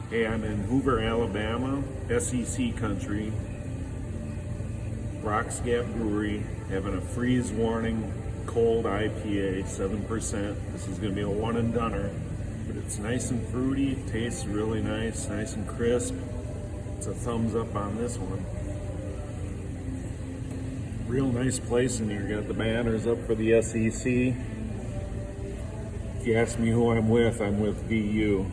Hey, I'm in Hoover, Alabama, SEC country. Rock's Gap Brewery, having a freeze warning cold IPA, 7%. This is going to be a one and doneer, but it's nice and fruity, tastes really nice and crisp. It's a thumbs up on this one. Real nice place in here. Got the banners up for the SEC. If you ask me who I'm with VU.